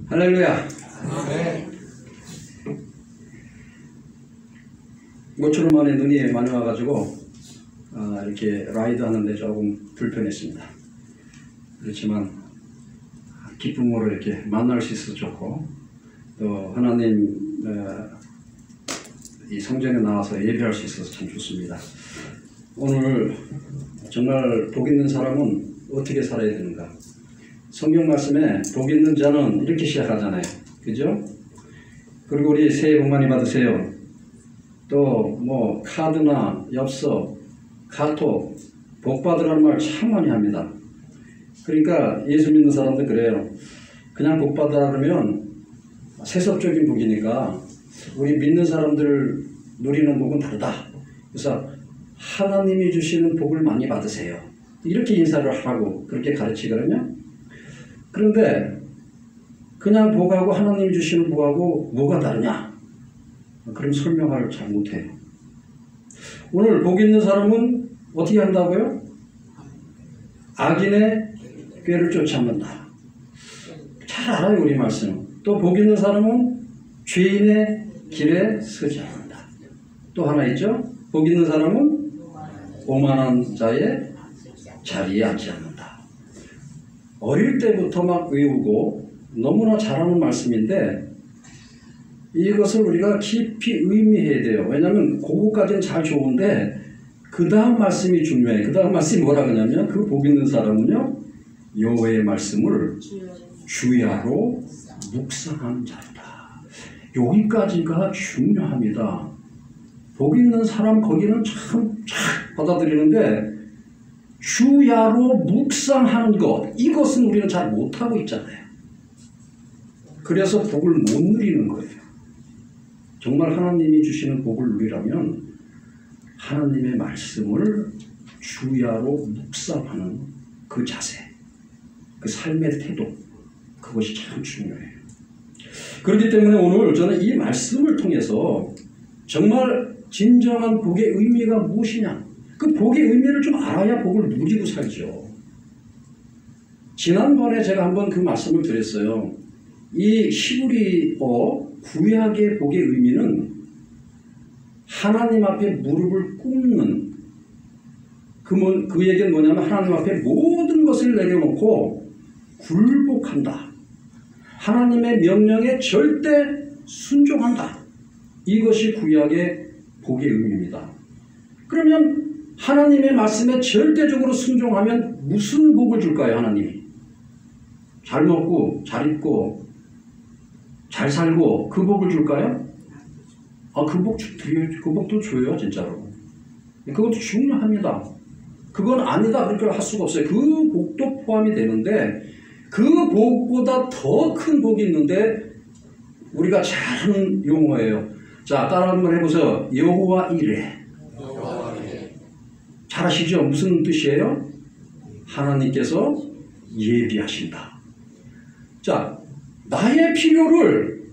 할렐루야. 네. 모처럼 만에 눈이 많이 와가지고 이렇게 라이드 하는데 조금 불편했습니다. 그렇지만 기쁨으로 이렇게 만날 수 있어서 좋고, 또 하나님 이 성전에 나와서 예배할 수 있어서 참 좋습니다. 오늘 정말 복 있는 사람은 어떻게 살아야 되는가? 성경 말씀에 복 있는 자는 이렇게 시작하잖아요. 그죠? 그리고 우리 새해 복 많이 받으세요. 또 뭐 카드나 엽서, 카톡, 복 받으라는 말 참 많이 합니다. 그러니까 예수 믿는 사람도 그래요. 그냥 복 받으라 그러면 세속적인 복이니까 우리 믿는 사람들 누리는 복은 다르다. 그래서 하나님이 주시는 복을 많이 받으세요. 이렇게 인사를 하라고 그렇게 가르치거든요. 그런데 그냥 복하고 하나님이 주시는 복하고 뭐가 다르냐? 그럼 설명을 잘 못해요. 오늘 복 있는 사람은 어떻게 한다고요? 악인의 꾀를 쫓아낸다. 잘 알아요, 우리 말씀. 또 복 있는 사람은 죄인의 길에 서지 않는다. 또 하나 있죠? 복 있는 사람은 오만한 자의 자리에 앉지 않는다. 어릴 때부터 막 외우고 너무나 잘하는 말씀인데 이것을 우리가 깊이 의미해야 돼요. 왜냐하면 그거까지는 잘 좋은데 그 다음 말씀이 중요해요. 그 다음 말씀이 뭐라 그러냐면 그 복 있는 사람은요, 여호와의 말씀을 주야로 묵상하는 자이다. 여기까지가 중요합니다. 복 있는 사람 거기는 참 받아들이는데 주야로 묵상하는 것, 이것은 우리는 잘 못하고 있잖아요. 그래서 복을 못 누리는 거예요. 정말 하나님이 주시는 복을 누리려면 하나님의 말씀을 주야로 묵상하는 그 자세, 그 삶의 태도, 그것이 참 중요해요. 그렇기 때문에 오늘 저는 이 말씀을 통해서 정말 진정한 복의 의미가 무엇이냐, 그 복의 의미를 좀 알아야 복을 누리고 살죠. 지난번에 제가 한번 그 말씀을 드렸어요. 이 히브리어 구약의 복의 의미는 하나님 앞에 무릎을 꿇는, 그 얘기는 뭐냐면 하나님 앞에 모든 것을 내려놓고 굴복한다. 하나님의 명령에 절대 순종한다. 이것이 구약의 복의 의미입니다. 그러면 하나님의 말씀에 절대적으로 순종하면 무슨 복을 줄까요? 하나님이 잘 먹고 잘 입고 잘 살고 그 복을 줄까요? 그 복도 줘요, 진짜로. 그것도 중요합니다. 그건 아니다 그렇게 할 수가 없어요. 그 복도 포함이 되는데 그 복보다 더 큰 복이 있는데 우리가 잘 하는 용어예요. 자, 따라 한번 해보세요. 여호와 이레. 잘 아시죠? 무슨 뜻이에요? 하나님께서 예비하신다. 자, 나의 필요를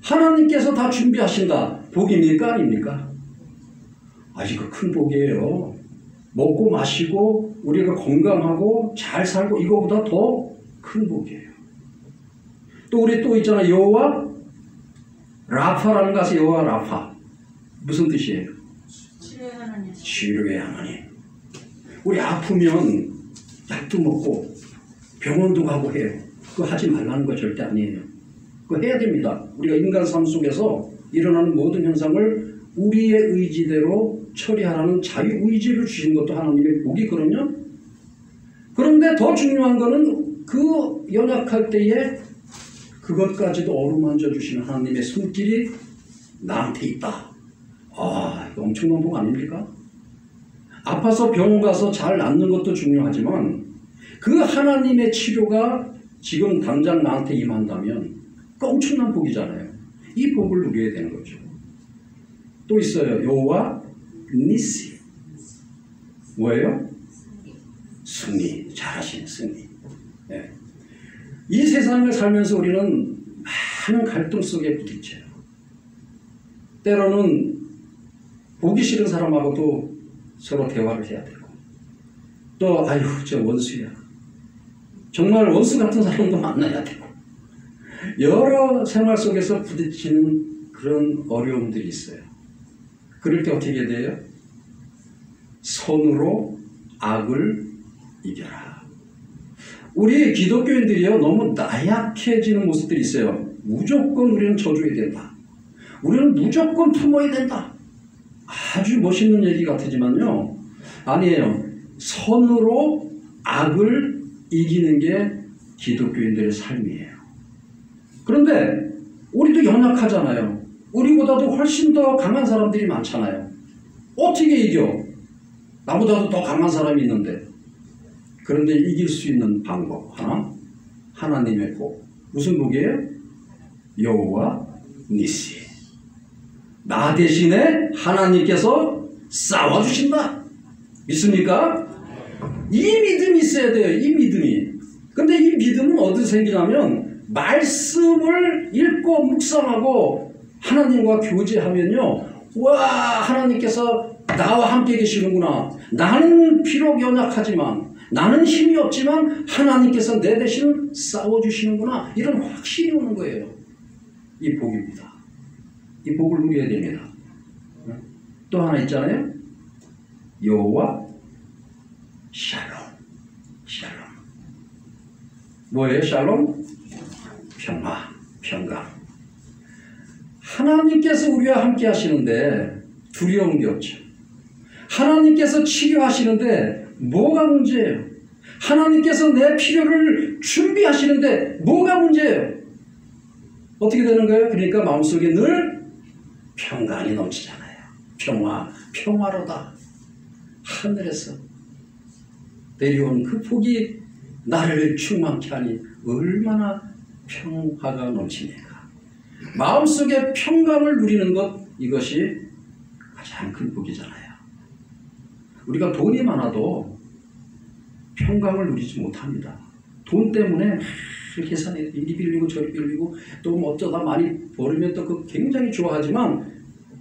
하나님께서 다 준비하신다. 복입니까? 아닙니까? 이거 큰 복이에요. 먹고 마시고 우리가 건강하고 잘 살고 이거보다 더 큰 복이에요. 또 우리 또 있잖아요. 여호와 라파라는 가수. 여호와 라파. 무슨 뜻이에요? 치료의 하나님. 치료의 하나님. 우리 아프면 약도 먹고 병원도 가고 해요. 그거 하지 말라는 거 절대 아니에요. 그거 해야 됩니다. 우리가 인간 삶 속에서 일어나는 모든 현상을 우리의 의지대로 처리하라는 자유의지를 주신 것도 하나님의 복이거든요. 그런데 더 중요한 거는 그 연약할 때에 그것까지도 어루만져 주시는 하나님의 손길이 나한테 있다. 이거 엄청난 복 아닙니까? 아파서 병원 가서 잘 낫는 것도 중요하지만 그 하나님의 치료가 지금 당장 나한테 임한다면 그 엄청난 복이잖아요. 이 복을 누려야 되는 거죠. 또 있어요. 여호와 니시. 뭐예요? 승리. 잘하시는 승리. 네. 이 세상을 살면서 우리는 많은 갈등 속에 부딪혀요. 때로는 보기 싫은 사람하고도 서로 대화를 해야 되고, 또 저 원수야. 정말 원수 같은 사람도 만나야 되고, 여러 생활 속에서 부딪히는 그런 어려움들이 있어요. 그럴 때 어떻게 돼요? 선으로 악을 이겨라. 우리 기독교인들이요, 너무 나약해지는 모습들이 있어요. 무조건 우리는 져줘야 된다. 우리는 무조건 품어야 된다. 아주 멋있는 얘기 같지만요, 아니에요. 선으로 악을 이기는 게 기독교인들의 삶이에요. 그런데 우리도 연약하잖아요. 우리보다도 훨씬 더 강한 사람들이 많잖아요. 어떻게 이겨? 나보다도 더 강한 사람이 있는데. 그런데 이길 수 있는 방법 하나, 하나님의 복. 무슨 복이에요? 여호와 니시. 나 대신에 하나님께서 싸워주신다. 믿습니까? 이 믿음이 있어야 돼요. 이 믿음이. 근데 이 믿음은 어디서 생기냐면 말씀을 읽고 묵상하고 하나님과 교제하면요, 와, 하나님께서 나와 함께 계시는구나. 나는 비록 연약하지만, 나는 힘이 없지만 하나님께서 내 대신 싸워주시는구나. 이런 확신이 오는 거예요. 이 복입니다. 이 복을 누려야 됩니다. 또 하나 있잖아요. 여호와 샬롬. 샬롬. 뭐예요? 샬롬? 평화, 평강. 하나님께서 우리와 함께 하시는데 두려운 게 없죠. 하나님께서 치료하시는데 뭐가 문제예요? 하나님께서 내 필요를 준비하시는데 뭐가 문제예요? 어떻게 되는 거예요? 그러니까 마음속에 늘 평강이 넘치잖아요. 평화, 평화로다. 하늘에서 내려온 그 복이 나를 충만케 하니 얼마나 평화가 넘칩니까? 마음속에 평강을 누리는 것, 이것이 가장 큰 복이잖아요. 우리가 돈이 많아도 평강을 누리지 못합니다. 돈 때문에 계산해 이리 빌리고 저리 빌리고 또 뭐 어쩌다 많이 벌으면 또 그 굉장히 좋아하지만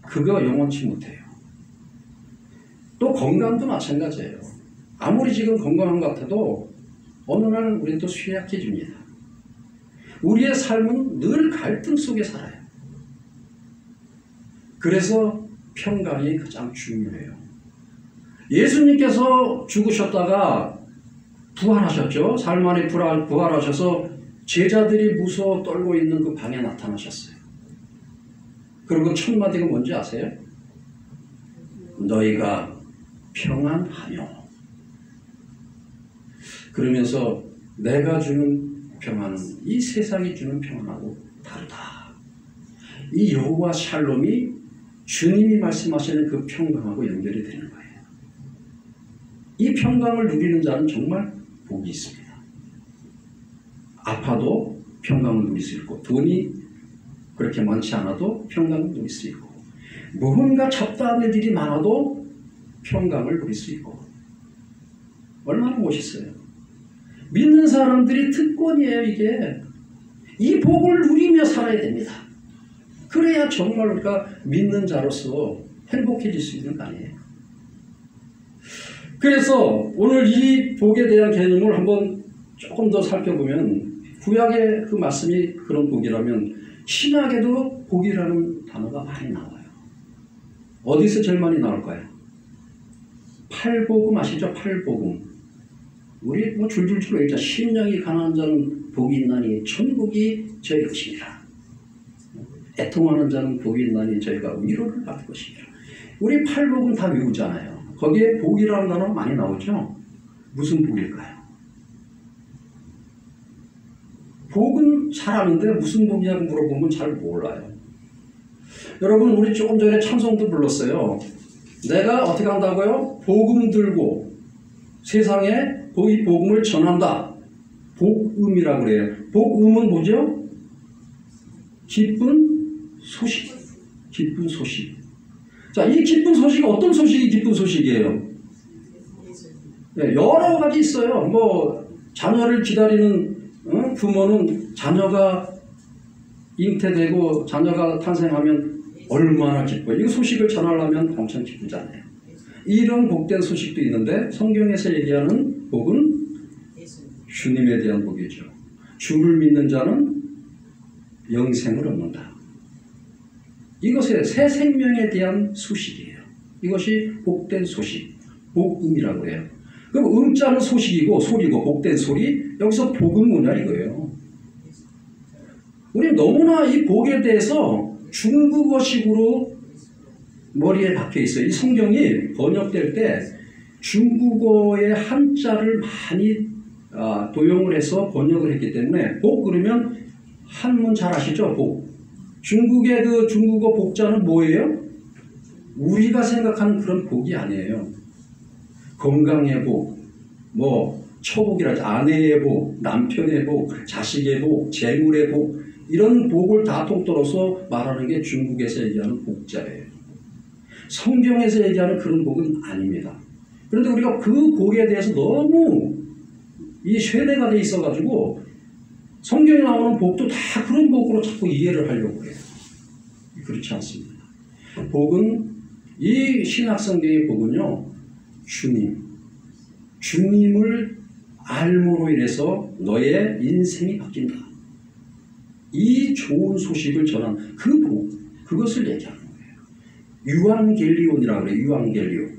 그거 영원치 못해요. 또 건강도 마찬가지예요. 아무리 지금 건강한 것 같아도 어느 날 우리는 또 쇠약해집니다. 우리의 삶은 늘 갈등 속에 살아요. 그래서 평강이 가장 중요해요. 예수님께서 죽으셨다가 부활하셨죠. 사흘 만에 부활하셔서 제자들이 무서워 떨고 있는 그 방에 나타나셨어요. 그리고 첫 마디가 뭔지 아세요? 너희가 평안하며. 그러면서 내가 주는 평안은 이 세상이 주는 평안하고 다르다. 이 여호와 샬롬이 주님이 말씀하시는 그 평강하고 연결이 되는 거예요. 이 평강을 누리는 자는 정말 복이 있습니다. 아파도 평강을 누릴 수 있고, 돈이 그렇게 많지 않아도 평강을 누릴 수 있고, 무언가 잡다한 일이 많아도 평강을 누릴 수 있고, 얼마나 멋있어요. 믿는 사람들이 특권이에요. 이게 이 복을 누리며 살아야 됩니다. 그래야 정말 우리가 믿는 자로서 행복해질 수 있는 거 아니에요. 그래서 오늘 이 복에 대한 개념을 한번 조금 더 살펴보면, 구약의 그 말씀이 그런 복이라면 신약에도 복이라는 단어가 많이 나와요. 어디서 제일 많이 나올까요? 팔복음 아시죠? 팔복음. 우리 뭐 줄줄줄 얘기하자. 심령이 가난한 자는 복이 있나니 천국이 저희 것이니라. 애통하는 자는 복이 있나니 저희가 위로를 받을 것이니라. 우리 팔복음 다 외우잖아요. 거기에 복이라는 단어가 많이 나오죠. 무슨 복일까요? 복은 잘 아는데 무슨 복이냐고 물어보면 잘 몰라요. 여러분, 우리 조금 전에 찬송도 불렀어요. 내가 어떻게 한다고요? 복음 들고 세상에 이 복음을 전한다. 복음이라고 그래요. 복음은 뭐죠? 기쁜 소식. 기쁜 소식. 자, 이 기쁜 소식이 어떤 소식이 기쁜 소식이에요? 네, 여러 가지 있어요. 뭐 자녀를 기다리는 부모는 자녀가 잉태되고 자녀가 탄생하면 얼마나 기뻐요. 이 소식을 전하려면 엄청 기쁘잖아요. 이런 복된 소식도 있는데 성경에서 얘기하는 복은 주님에 대한 복이죠. 주를 믿는 자는 영생을 얻는다. 이것의 새 생명에 대한 소식이에요. 이것이 복된 소식, 복음이라고 해요. 그럼 음자는 소식이고 소리고 복된 소리, 여기서 복은 뭐냐 이거예요. 우리 너무나 이 복에 대해서 중국어식으로 머리에 박혀 있어요. 이 성경이 번역될 때 중국어의 한자를 많이 도용을 해서 번역을 했기 때문에 복 그러면 한문 잘 아시죠? 복. 중국의 그 중국어 복자는 뭐예요? 우리가 생각하는 그런 복이 아니에요. 건강의 복, 뭐 처복이라지 아내의 복, 남편의 복, 자식의 복, 재물의 복 이런 복을 다 통틀어서 말하는 게 중국에서 얘기하는 복자예요. 성경에서 얘기하는 그런 복은 아닙니다. 그런데 우리가 그 복에 대해서 너무 이 쇠뇌가 돼 있어가지고 성경에 나오는 복도 다 그런 복으로 자꾸 이해를 하려고 해요. 그렇지 않습니다. 복은 이 신약성경의 복은요. 주님을 알므로 인해서 너의 인생이 바뀐다. 이 좋은 소식을 전한 그 복, 그것을 얘기하는 거예요. 유앙겔리온이라고 그래요. 유앙겔리온.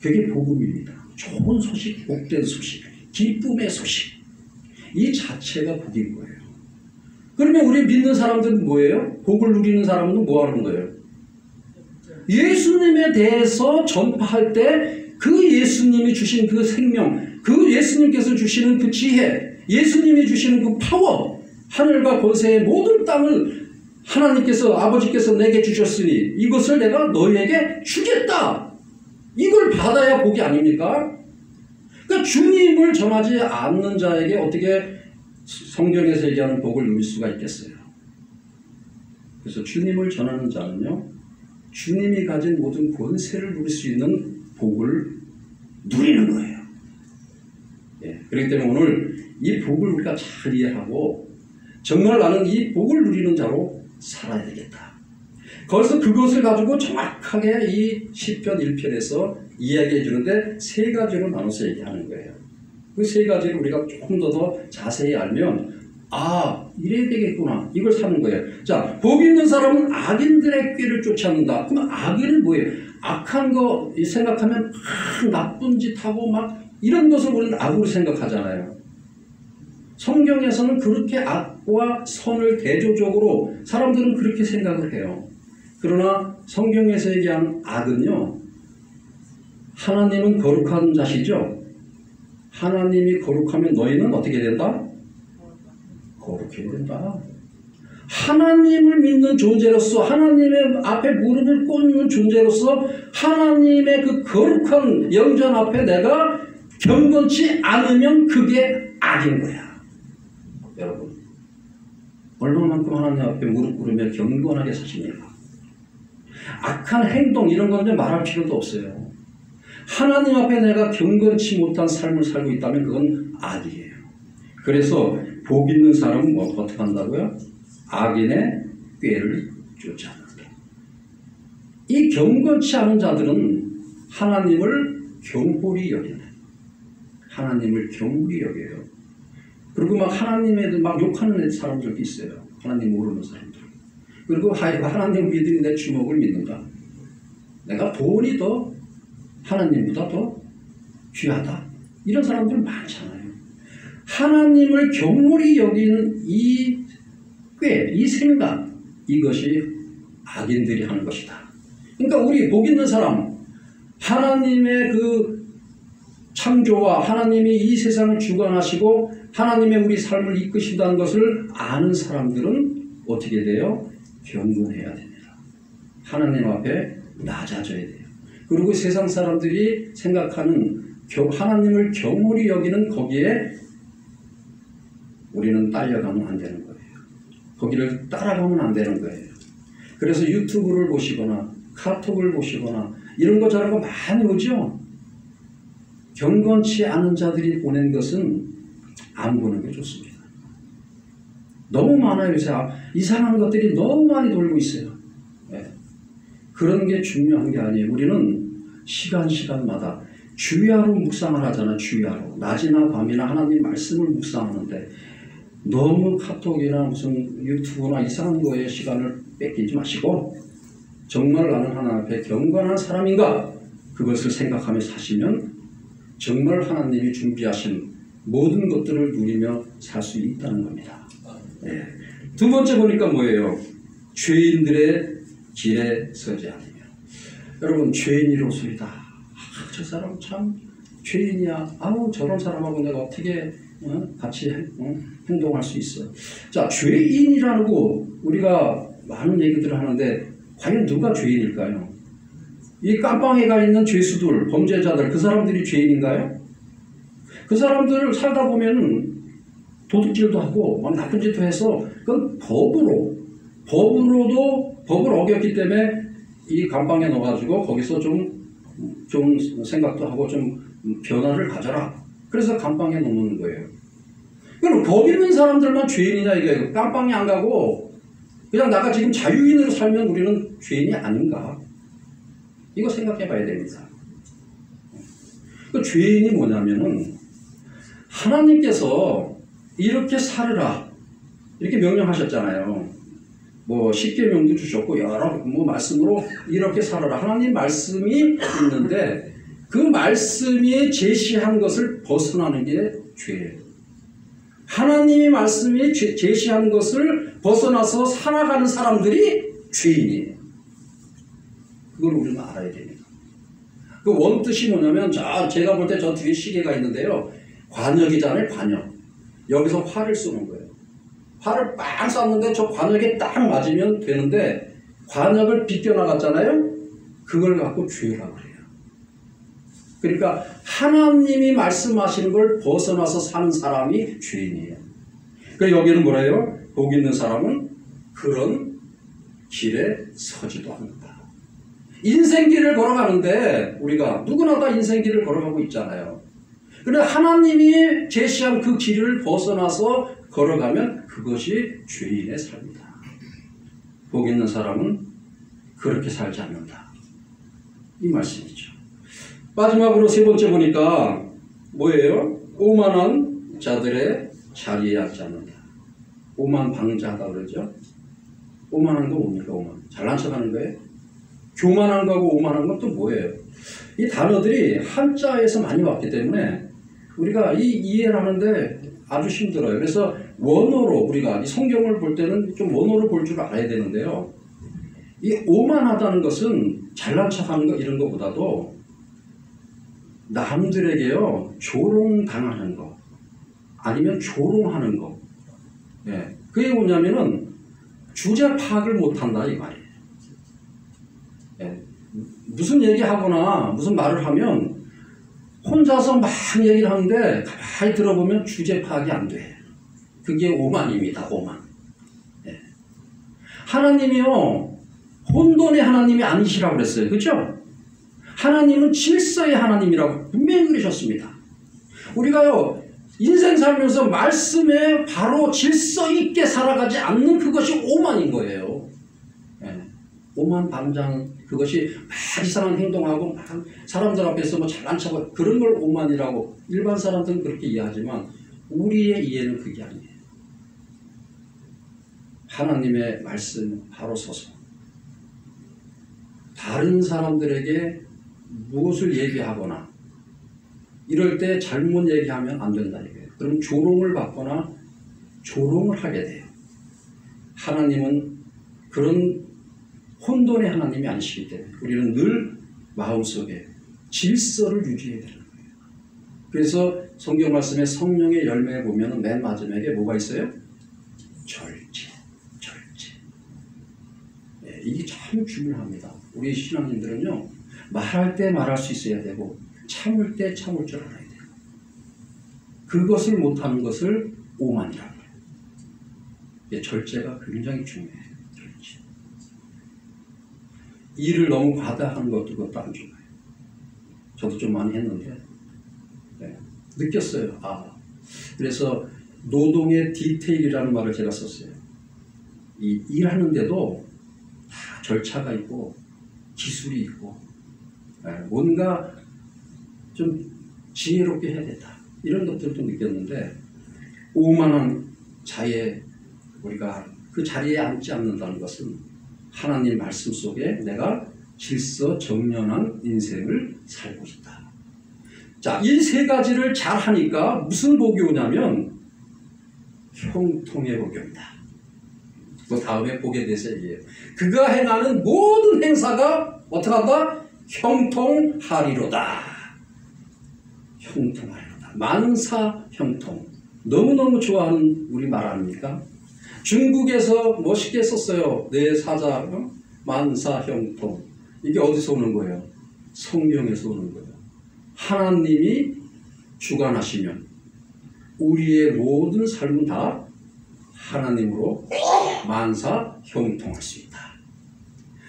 그게 복음입니다. 좋은 소식, 복된 소식, 기쁨의 소식. 이 자체가 복인 거예요. 그러면 우리 믿는 사람들은 뭐예요? 복을 누리는 사람은 뭐 하는 거예요? 예수님에 대해서 전파할 때 그 예수님이 주신 그 생명, 그 예수님께서 주시는 그 지혜, 예수님이 주시는 그 파워, 하늘과 권세의 모든 땅을 하나님께서 아버지께서 내게 주셨으니 이것을 내가 너희에게 주겠다. 이걸 받아야 복이 아닙니까? 그러니까 주님을 전하지 않는 자에게 어떻게 성경에서 얘기하는 복을 누릴 수가 있겠어요? 그래서 주님을 전하는 자는요, 주님이 가진 모든 권세를 누릴 수 있는 복을 누리는 거예요. 예, 그렇기 때문에 오늘 이 복을 우리가 잘 이해하고 정말 나는 이 복을 누리는 자로 살아야 되겠다. 거기서 그것을 가지고 정확하게 이 시편 1편에서 이야기해 주는데 세 가지로 나눠서 얘기하는 거예요. 그 세 가지를 우리가 조금 더 자세히 알면 이래야 되겠구나. 이걸 사는 거예요. 자, 복 있는 사람은 악인들의 꾀를 쫓아낸다. 그럼 악인은 뭐예요? 악한 거 생각하면 나쁜 짓 하고 막 이런 것을 우리는 악으로 생각하잖아요. 성경에서는 그렇게 악과 선을 대조적으로 사람들은 그렇게 생각을 해요. 그러나 성경에서 얘기하는 악은요, 하나님은 거룩한 자시죠. 하나님이 거룩하면 너희는 어떻게 된다? 거룩해야 된다. 하나님을 믿는 존재로서 하나님의 앞에 무릎을 꿇는 존재로서 하나님의 그 거룩한 영전 앞에 내가 경건치 않으면 그게 악인 거야. 여러분, 얼마만큼 하나님 앞에 무릎 꿇으며 경건하게 사십니까? 악한 행동 이런 건 말할 필요도 없어요. 하나님 앞에 내가 경건치 못한 삶을 살고 있다면 그건 악이에요. 그래서 복 있는 사람은 어떻게 한다고요? 악인의 꾀를 쫓아낸다. 이 경건치 않은 자들은 하나님을 경홀히 여기네. 하나님을 경홀히 여겨요. 그리고 막 하나님에 막 욕하는 사람들도 있어요. 하나님 모르는 사람들. 그리고 하나님 믿으니 내 주먹을 믿는다. 내가 돈이 더 하나님보다 더 귀하다. 이런 사람들은 많잖아요. 하나님을 경홀히 여기는 이 꾀, 이 생각, 이것이 악인들이 하는 것이다. 그러니까 우리 복 있는 사람, 하나님의 그 창조와 하나님이 이 세상을 주관하시고 하나님의 우리 삶을 이끄신다는 것을 아는 사람들은 어떻게 돼요? 경건해야 됩니다. 하나님 앞에 낮아져야 돼요. 그리고 세상 사람들이 생각하는 하나님을 경홀히 여기는 거기에 우리는 딸려가면 안 되는 거예요. 거기를 따라가면 안 되는 거예요. 그래서 유튜브를 보시거나 카톡을 보시거나 이런 거 저런 거 많이 오죠. 경건치 않은 자들이 보낸 것은 안 보는 게 좋습니다. 너무 많아요. 요새 이상한 것들이 너무 많이 돌고 있어요. 네. 그런 게 중요한 게 아니에요. 우리는 시간마다 주야로 묵상을 하잖아요. 주야로. 낮이나 밤이나 하나님 말씀을 묵상하는데 너무 카톡이나 무슨 유튜브나 이상한 거에 시간을 뺏기지 마시고 정말 나는 하나님 앞에 경건한 사람인가 그것을 생각하며 사시면 정말 하나님이 준비하신 모든 것들을 누리며 살 수 있다는 겁니다. 네. 두 번째 보니까 뭐예요? 죄인들의 길에 서지 않으며. 여러분 죄인이로소이다. 저 사람 참 죄인이야. 아우 저런 사람하고 내가 어떻게 같이 행동할 수 있어. 자, 죄인이라고 우리가 많은 얘기들을 하는데 과연 누가 죄인일까요? 이 깜빵에 가 있는 죄수들, 범죄자들, 그 사람들이 죄인인가요? 그 사람들 살다 보면 도둑질도 하고 막 나쁜 짓도 해서 그건 법으로도 법을 어겼기 때문에 이 감방에 넣어가지고 거기서 좀 생각도 하고 좀 변화를 가져라. 그래서 감방에 넣는 거예요. 그럼 법 있는 사람들만 죄인이냐 이게 감방에 안 가고 그냥 나가 지금 자유인으로 살면 우리는 죄인이 아닌가? 이거 생각해 봐야 됩니다. 그 죄인이 뭐냐면은 하나님께서 이렇게 살으라 이렇게 명령하셨잖아요. 뭐 십계명도 주셨고 여러 뭐 말씀으로 이렇게 살아라 하나님 말씀이 있는데 그 말씀이 제시한 것을 벗어나는 게 죄예요. 하나님이 말씀이 제시한 것을 벗어나서 살아가는 사람들이 죄인이에요. 그걸 우리는 알아야 됩니다. 그 원뜻이 뭐냐면 제가 볼 때 저 뒤에 시계가 있는데요. 관역이잖아요. 관역. 여기서 활을 쏘는 거예요. 활을 빵 쐈는데 저 관역에 딱 맞으면 되는데 관역을 비껴나갔잖아요. 그걸 갖고 죄라고 그래요. 그러니까 하나님이 말씀하시는 걸 벗어나서 사는 사람이 죄인이에요. 그러니까 여기는 뭐래요? 복 있는 사람은 그런 길에 서지도 않는다. 인생길을 걸어가는데 우리가 누구나 다 인생길을 걸어가고 있잖아요. 그런데 하나님이 제시한 그 길을 벗어나서 걸어가면 그것이 죄인의 삶이다. 복 있는 사람은 그렇게 살지 않는다. 이 말씀이죠. 마지막으로 세 번째 보니까 뭐예요? 오만한 자들의 자리에 앉지 않는다. 오만 방자하다 그러죠. 오만한 거 뭡니까? 오만. 잘난 척하는 거예요? 교만한 거하고 오만한 건 또 뭐예요? 이 단어들이 한자에서 많이 왔기 때문에 우리가 이해를 하는데 아주 힘들어요. 그래서 원어로 우리가 이 성경을 볼 때는 좀 원어로 볼 줄 알아야 되는데요. 이 오만하다는 것은 잘난 척하는 거 이런 것보다도 남들에게요 조롱당하는 거 아니면 조롱하는 거. 예. 그게 뭐냐면은 주제 파악을 못한다 이 말이에요. 예. 무슨 얘기하거나 무슨 말을 하면 혼자서 막 얘기를 하는데 가만히 들어보면 주제 파악이 안 돼. 그게 오만입니다. 오만. 예. 하나님이요 혼돈의 하나님이 아니시라고 그랬어요. 그렇죠? 하나님은 질서의 하나님이라고 분명히 그러셨습니다. 우리가요 인생 살면서 말씀에 바로 질서 있게 살아가지 않는 그것이 오만인 거예요. 예. 오만 방장 그것이 막 이상한 행동하고 막 사람들 앞에서 뭐 잘난 척하고 그런 걸 오만이라고 일반 사람들은 그렇게 이해하지만 우리의 이해는 그게 아니에요. 하나님의 말씀 바로 서서 다른 사람들에게 무엇을 얘기하거나 이럴 때 잘못 얘기하면 안 된다 이거예요. 그럼 조롱을 받거나 조롱을 하게 돼요. 하나님은 그런 혼돈의 하나님이 아니시기 때문에 우리는 늘 마음속에 질서를 유지해야 되는 거예요. 그래서 성경 말씀에 성령의 열매에 보면 맨 마지막에 뭐가 있어요? 절제. 네, 이게 참 중요합니다. 우리 신앙인들은요 말할 때 말할 수 있어야 되고 참을 때 참을 줄 알아야 돼요. 그것을 못하는 것을 오만이라고 해요. 절제가 굉장히 중요해요. 절제. 일을 너무 과다한 것도 그것도 안 좋아요. 저도 좀 많이 했는데 네, 느꼈어요. 그래서 노동의 디테일이라는 말을 제가 썼어요. 이 일하는데도 다 절차가 있고 기술이 있고 뭔가 좀 지혜롭게 해야 된다. 이런 것들도 느꼈는데 오만한 자리에 우리가 그 자리에 앉지 않는다는 것은 하나님 말씀 속에 내가 질서정연한 인생을 살고 있다. 자, 이 세 가지를 잘 하니까 무슨 복이 오냐면 형통의 복이 온다. 그 다음에 복에 대해서 얘기해요. 그가 행하는 모든 행사가 어떻게 한다? 형통하리로다. 형통하리로다. 만사 형통. 너무너무 좋아하는 우리 말 아닙니까? 중국에서 멋있게 썼어요. 내 사자 만사 형통. 이게 어디서 오는 거예요? 성경에서 오는 거예요. 하나님이 주관하시면 우리의 모든 삶은 다 하나님으로 만사 형통할 수 있다.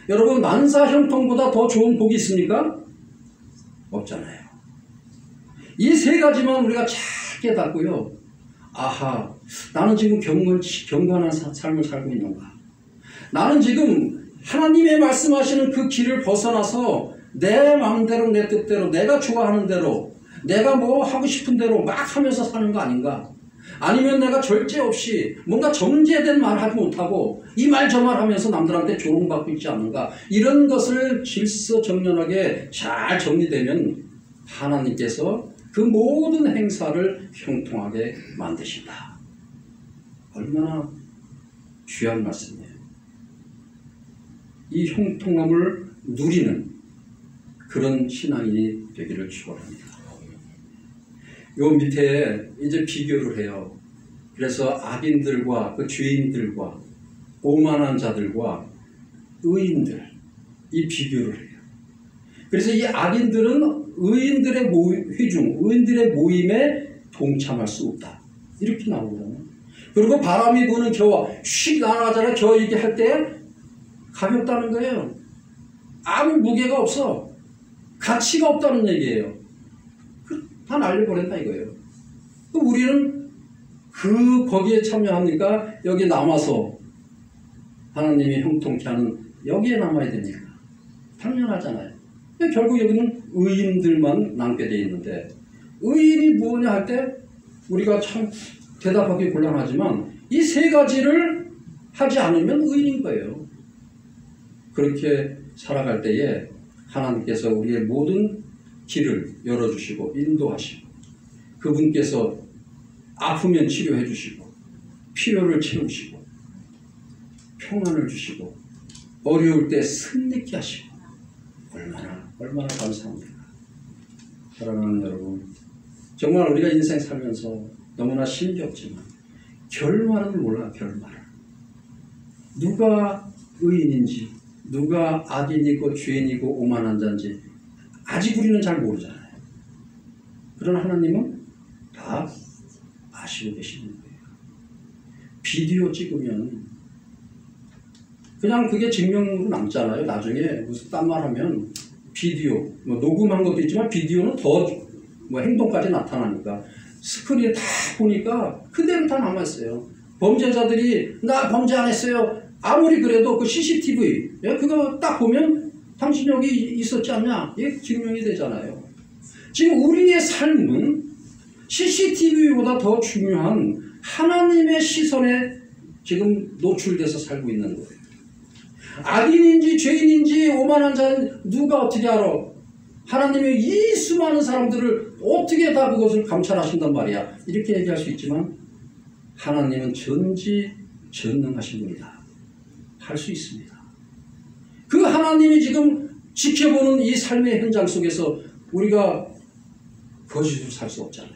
여러분, 만사 형통보다 더 좋은 복이 있습니까? 없잖아요. 이 세 가지만 우리가 잘 깨닫고요. 아하, 나는 지금 경건한 삶을 살고 있는가? 나는 지금 하나님의 말씀하시는 그 길을 벗어나서 내 마음대로 내 뜻대로 내가 좋아하는 대로 내가 뭐 하고 싶은 대로 막 하면서 사는 거 아닌가? 아니면 내가 절제 없이 뭔가 정제된 말 하지 못하고 이 말 저 말 하면서 남들한테 조롱받고 있지 않는가? 이런 것을 질서정연하게 잘 정리되면 하나님께서 그 모든 행사를 형통하게 만드신다. 얼마나 귀한 말씀이에요. 이 형통함을 누리는 그런 신앙인이 되기를 축원합니다. 요 밑에 이제 비교를 해요. 그래서 악인들과 그 죄인들과 오만한 자들과 의인들, 이 비교를 해요. 그래서 이 악인들은 의인들의 회중, 의인들의 모임에 동참할 수 없다. 이렇게 나오거든요. 그리고 바람이 부는 겨와 휙 날아가잖아요. 겨 이렇게 할 때 가볍다는 거예요. 아무 무게가 없어. 가치가 없다는 얘기예요. 다 날려버린다 이거예요. 우리는 거기에 참여하니까 여기 남아서 하나님이 형통케 하는 여기에 남아야 됩니까? 당연하잖아요. 결국 여기는 의인들만 남게 돼 있는데 의인이 뭐냐 할 때 우리가 참 대답하기 곤란하지만 이 세 가지를 하지 않으면 의인인 거예요. 그렇게 살아갈 때에 하나님께서 우리의 모든 길을 열어주시고 인도하시고 그분께서 아프면 치료해 주시고 필요를 채우시고 평안을 주시고 어려울 때 승리케 하시고 얼마나 감사합니까? 사랑하는 여러분, 정말 우리가 인생 살면서 너무나 힘겹지만 결말은 몰라. 결말을 누가 의인인지 누가 악인이고 죄인이고 오만한 자인지 아직 우리는 잘 모르잖아요. 그러나 하나님은 다 아시고 계시는 거예요. 비디오 찍으면 그냥 그게 증명으로 남잖아요. 나중에 무슨 딴 말 하면 비디오, 뭐 녹음한 것도 있지만 비디오는 더 뭐 행동까지 나타나니까 스크린에 다 보니까 그대로 다 남았어요. 범죄자들이 나 범죄 안 했어요. 아무리 그래도 그 CCTV 그거 딱 보면 당신 여기 있었지 않냐? 이게 증명이 되잖아요. 지금 우리의 삶은 CCTV보다 더 중요한 하나님의 시선에 지금 노출돼서 살고 있는 거예요. 악인인지 죄인인지 오만한 자는 누가 어떻게 알아? 하나님의 이 수많은 사람들을 어떻게 다 그것을 감찰하신단 말이야. 이렇게 얘기할 수 있지만 하나님은 전지전능하신 분이다. 할 수 있습니다. 그 하나님이 지금 지켜보는 이 삶의 현장 속에서 우리가 거짓으로 살 수 없잖아요.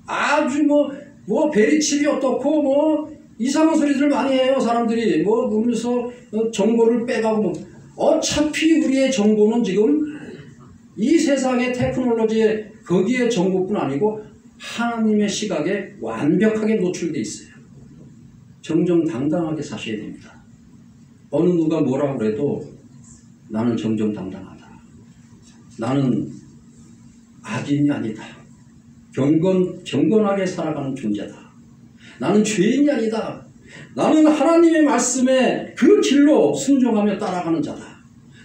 아주 뭐 베리칩이 어떻고 뭐 이상한 소리들 많이 해요. 사람들이 뭐 그러면서 정보를 빼가고 어차피 우리의 정보는 지금 이 세상의 테크놀로지에 거기에 정보뿐 아니고 하나님의 시각에 완벽하게 노출되어 있어요. 정정당당하게 사셔야 됩니다. 어느 누가 뭐라고 그래도 나는 정정당당하다. 나는 악인이 아니다. 경건하게 살아가는 존재다. 나는 죄인이 아니다. 나는 하나님의 말씀에 그 길로 순종하며 따라가는 자다.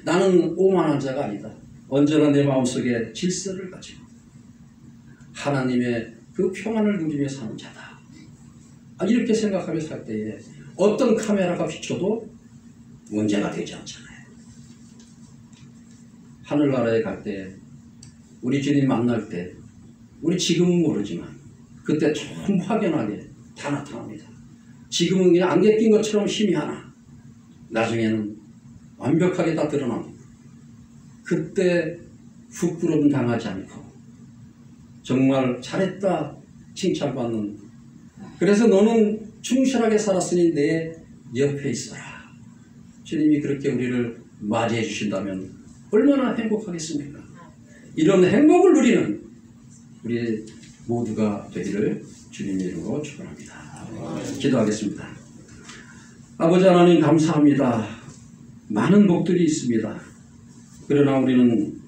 나는 오만한 자가 아니다. 언제나 내 마음속에 질서를 가지고 하나님의 그 평안을 누리며 사는 자다. 이렇게 생각하며 살 때에 어떤 카메라가 비춰도 문제가 되지 않잖아요. 하늘나라에 갈 때 우리 주님 만날 때 우리 지금은 모르지만 그때 좀 확연하게 다 나타납니다. 지금은 그냥 안개 낀 것처럼 희미하나 나중에는 완벽하게 다 드러납니다. 그때 부끄러움 당하지 않고 정말 잘했다 칭찬받는, 그래서 너는 충실하게 살았으니 내 옆에 있어라. 주님이 그렇게 우리를 맞이해 주신다면 얼마나 행복하겠습니까? 이런 행복을 누리는 우리 모두가 되기를 주님의 이름으로 축원합니다. 기도하겠습니다. 아버지 하나님 감사합니다. 많은 복들이 있습니다. 그러나 우리는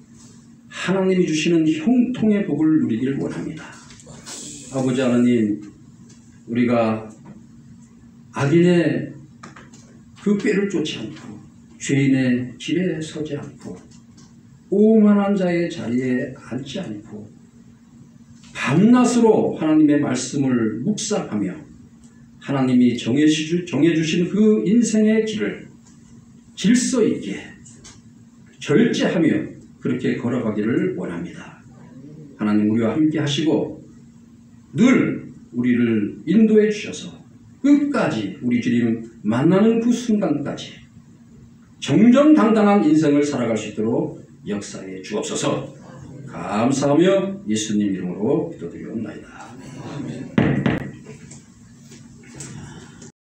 하나님이 주시는 형통의 복을 누리길 원합니다. 아버지 하나님, 우리가 악인의 그 꾀를 쫓지 않고 죄인의 길에 서지 않고 오만한 자의 자리에 앉지 않고 밤낮으로 하나님의 말씀을 묵상하며 하나님이 정해주신 그 인생의 길을 질서 있게 절제하며 그렇게 걸어가기를 원합니다. 하나님 우리와 함께 하시고 늘 우리를 인도해 주셔서 끝까지 우리 주님 만나는 그 순간까지 정정당당한 인생을 살아갈 수 있도록 역사해 주옵소서. 감사하며 예수님 이름으로 기도드리옵나이다. 아멘.